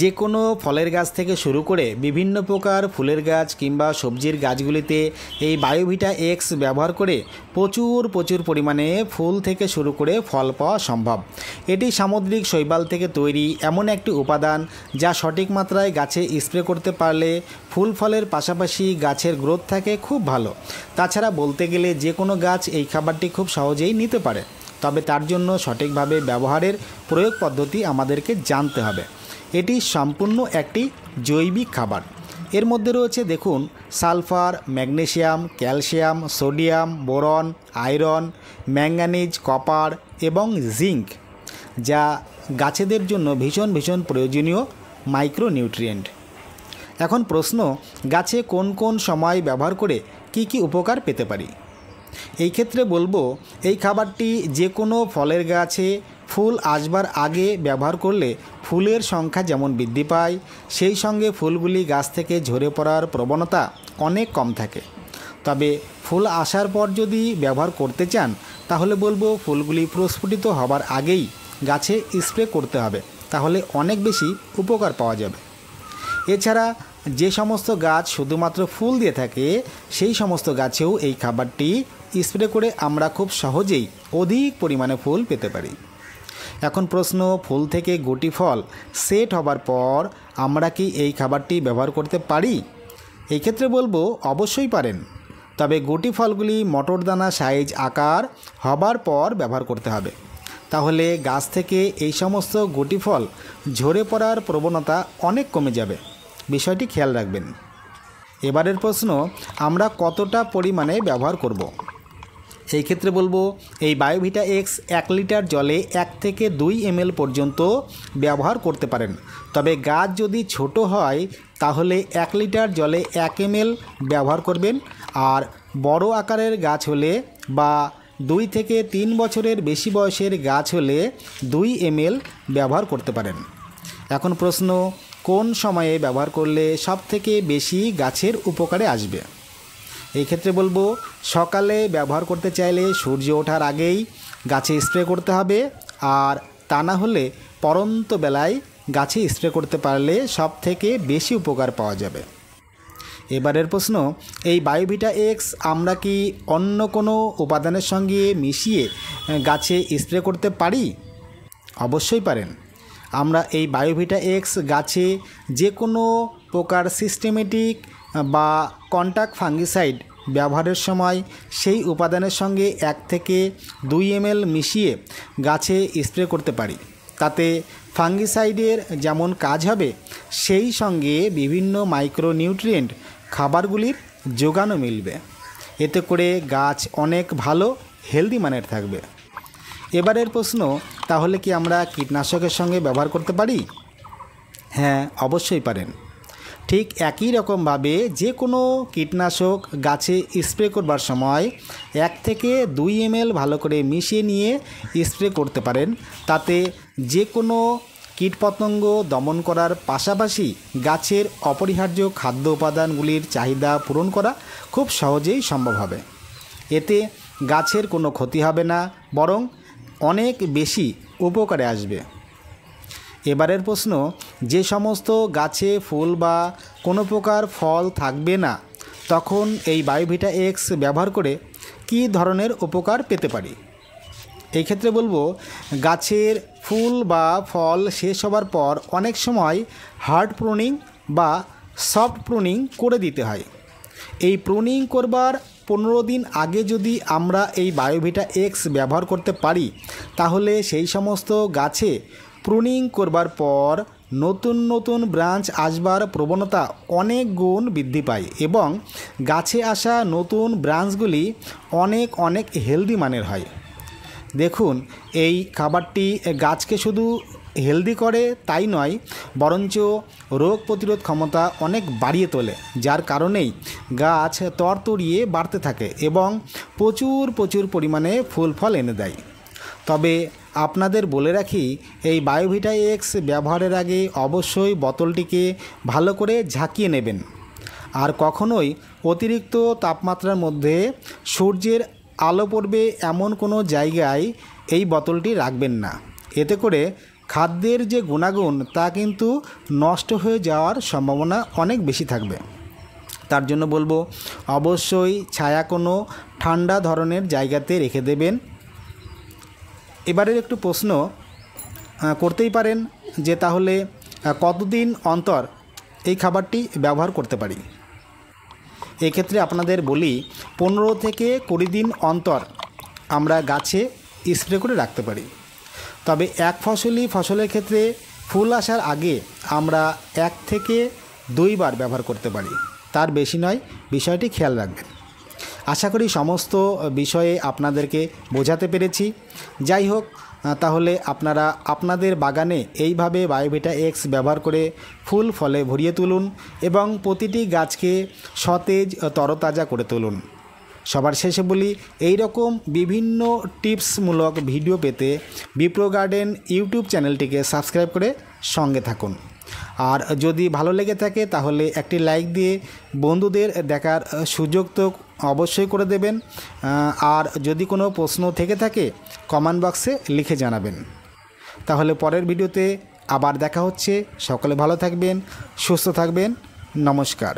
যে কোনো ফলের গাছ থেকে শুরু করে বিভিন্ন প্রকার ফুলের গাছ কিংবা সবজির গাছগুলিতে এই বায়োভিটা এক্স ব্যবহার করে প্রচুর পরিমাণে ফুল থেকে শুরু করে ফল পাওয়া সম্ভব। এটি সামুদ্রিক শৈবাল থেকে তৈরি এমন একটি উপাদান যা সঠিক মাত্রায় গাছে স্প্রে করতে পারলে ফুল ফলের পাশাপাশি গাছের গ্রোথ থাকে খুব ভালো। তাছাড়া বলতে গেলে যে কোনো গাছ এই খাবারটি খুব সহজেই নিতে পারে, তবে তার জন্য সঠিকভাবে ব্যবহারের প্রয়োগ পদ্ধতি আমাদেরকে জানতে হবে। এটি সম্পূর্ণ একটি জৈবিক খাবার। এর মধ্যে রয়েছে দেখুন sulphur, magnesium, calcium, sodium, boron, iron, manganese, copper এবং জিঙ্ক, যা গাছেদের জন্য ভীষণ প্রয়োজনীয় মাইক্রোনিউট্রিয়েন্ট। এখন প্রশ্ন, গাছে কোন কোন সময় ব্যবহার করে কি উপকার পেতে পারি? এই ক্ষেত্রে বলবো, এই খাবারটি যে কোনো ফলের গাছে ফুল আসবার আগে ব্যবহার করলে ফুলের সংখ্যা যেমন বৃদ্ধি পায়, সেই সঙ্গে ফুলগুলি গাছ থেকে ঝরে পড়ার প্রবণতা অনেক কম থাকে। তবে ফুল আসার পর যদি ব্যবহার করতে চান তাহলে বলবো ফুলগুলি প্রস্ফুটিত হবার আগেই গাছে স্প্রে করতে হবে, তাহলে অনেক বেশি উপকার পাওয়া যাবে। এছাড়া যে সমস্ত গাছ শুধুমাত্র ফুল দিয়ে থাকে সেই সমস্ত গাছেও এই খাবারটি স্প্রে করে আমরা খুব সহজেই অধিক পরিমাণে ফুল পেতে পারি। এখন প্রশ্ন, ফুল থেকে গুটি ফল সেট হবার পর আমরা কি এই খাবারটি ব্যবহার করতে পারি? এই ক্ষেত্রে বলবো অবশ্যই পারেন, তবে গুটি ফলগুলি মটর দানা সাইজ আকার হবার পর ব্যবহার করতে হবে, তাহলে গাছ থেকে এই সমস্ত গুটি ফল ঝরে পড়ার প্রবণতা অনেক কমে যাবে। বিষয়টি খেয়াল রাখবেন। এবারের প্রশ্ন, আমরা কতটা পরিমাণে ব্যবহার করব? এই ক্ষেত্রে বলবো, এই বায়োভিটা এক্স 1 লিটার জলে 1 থেকে 2 ml পর্যন্ত ব্যবহার করতে পারেন। তবে গাছ যদি ছোট হয় তাহলে 1 লিটার জলে 1 ml ব্যবহার করবেন, আর বড় আকারের গাছ হলে বা 2 থেকে 3 বছরের বেশি বয়সের গাছ হলে 2 ml ব্যবহার করতে পারেন। এখন প্রশ্ন, কোন সময়ে ব্যবহার করলে সবথেকে বেশি গাছের উপকারে আসবে? এই ক্ষেত্রে বলবো, সকালে ব্যবহার করতে চাইলে সূর্য ওঠার আগেই গাছে স্প্রে করতে হবে, আর তা না হলে পরন্ত বেলায় গাছে স্প্রে করতে পারলে সবথেকে বেশি উপকার পাওয়া যাবে। এবারের প্রশ্ন, এই বায়োভিটা এক্স আমরা কি অন্য কোনো উপাদানের সঙ্গে মিশিয়ে গাছে স্প্রে করতে পারি? অবশ্যই পারেন। আমরা এই বায়োভিটা এক্স গাছে যে কোনো প্রকার সিস্টেমেটিক বা কন্টাক্ট ফাঙ্গিসাইড ব্যবহারের সময় সেই উপাদানের সঙ্গে 1 থেকে 2 ml মিশিয়ে গাছে স্প্রে করতে পারি। তাতে ফাঙ্গিসাইডের যেমন কাজ হবে, সেই সঙ্গে বিভিন্ন মাইক্রোনিউট্রিয়েন্ট খাবারগুলির যোগানও মিলবে। এতে করে গাছ অনেক ভালো হেলদি মানের থাকবে। এবারের প্রশ্ন, তাহলে কি আমরা কীটনাশকের সঙ্গে ব্যবহার করতে পারি? হ্যাঁ, অবশ্যই পারেন। ঠিক একই রকমভাবে যে কোনো কীটনাশক গাছে স্প্রে করবার সময় 1 থেকে 2 ml ভালো করে মিশিয়ে নিয়ে স্প্রে করতে পারেন। তাতে যে কোনো কীটপতঙ্গ দমন করার পাশাপাশি গাছের অপরিহার্য খাদ্য উপাদানগুলির চাহিদা পূরণ করা খুব সহজেই সম্ভব হবে। এতে গাছের কোনো ক্ষতি হবে না, বরং অনেক বেশি উপকারে আসবে। এবারের প্রশ্ন, যে সমস্ত গাছে ফুল বা কোনো প্রকার ফল থাকবে না, তখন এই বায়োভিটা এক্স ব্যবহার করে কী ধরনের উপকার পেতে পারি? এই ক্ষেত্রে বলবো, গাছের ফুল বা ফল শেষ হবার পর অনেক সময় হার্ড প্রুনিং বা সফট প্রুনিং করে দিতে হয়। এই প্রুনিং করবার 15 দিন আগে যদি আমরা এই বায়োভিটা এক্স ব্যবহার করতে পারি, তাহলে সেই সমস্ত গাছে প্রুনিং করবার পর নতুন ব্রাঞ্চ আসবার প্রবণতা অনেক গুণ বৃদ্ধি পায় এবং গাছে আসা নতুন ব্রাঞ্চগুলি অনেক হেলদি মানের হয়। দেখুন, এই খাবারটি গাছকে শুধু হেলদি করে তাই নয়, বরঞ্চ রোগ প্রতিরোধ ক্ষমতা অনেক বাড়িয়ে তোলে, যার কারণেই গাছ তরতরিয়ে বাড়তে থাকে এবং প্রচুর পরিমাণে ফুল ফল এনে দেয়। তবে আপনাদের বলে রাখি, এই বায়োভিটা এক্স ব্যবহারের আগে অবশ্যই বোতলটিকে ভালো করে ঝাঁকিয়ে নেবেন, আর কখনোই অতিরিক্ত তাপমাত্রার মধ্যে সূর্যের আলো পড়বে এমন কোনো জায়গায় এই বোতলটি রাখবেন না। এতে করে খাদ্যের যে গুণাগুণ তা কিন্তু নষ্ট হয়ে যাওয়ার সম্ভাবনা অনেক বেশি থাকবে। তার জন্য বলবো অবশ্যই ছায়া কোনো ঠান্ডা ধরনের জায়গাতে রেখে দেবেন। এবারের একটু প্রশ্ন করতেই পারেন যে তাহলে কতদিন অন্তর এই খাবারটি ব্যবহার করতে পারি। এক্ষেত্রে আপনাদের বলি 15 থেকে 20 দিন অন্তর আমরা গাছে স্প্রে করে রাখতে পারি। তবে এক ফসলি ফসলের ক্ষেত্রে ফুল আসার আগে আমরা 1 থেকে 2 বার ব্যবহার করতে পারি, তার বেশি নয়। বিষয়টি খেয়াল রাখবেন। আশা করি সমস্ত বিষয়ে আপনাদেরকে বোঝাতে পেরেছি। যাই হোক, তাহলে আপনারা আপনাদের বাগানে এইভাবে বায়োভিটা এক্স ব্যবহার করে ফুল ফলে ভরিয়ে তুলুন এবং প্রতিটি গাছকে সতেজ তরতাজা করে তুলুন। সবার শেষে বলি, এই রকম বিভিন্ন টিপসমূলক ভিডিও পেতে বিপ্রো গার্ডেন ইউটিউব চ্যানেলটিকে সাবস্ক্রাইব করে সঙ্গে থাকুন। আর যদি ভালো লেগে থাকে তাহলে একটি লাইক দিয়ে বন্ধুদের দেখার সুযোগ তো অবশ্যই করে দেবেন। আর যদি কোনো প্রশ্ন থেকে থাকে কমেন্ট বক্সে লিখে জানাবেন। তাহলে পরের ভিডিওতে আবার দেখা হচ্ছে। সকলে ভালো থাকবেন, সুস্থ থাকবেন। নমস্কার।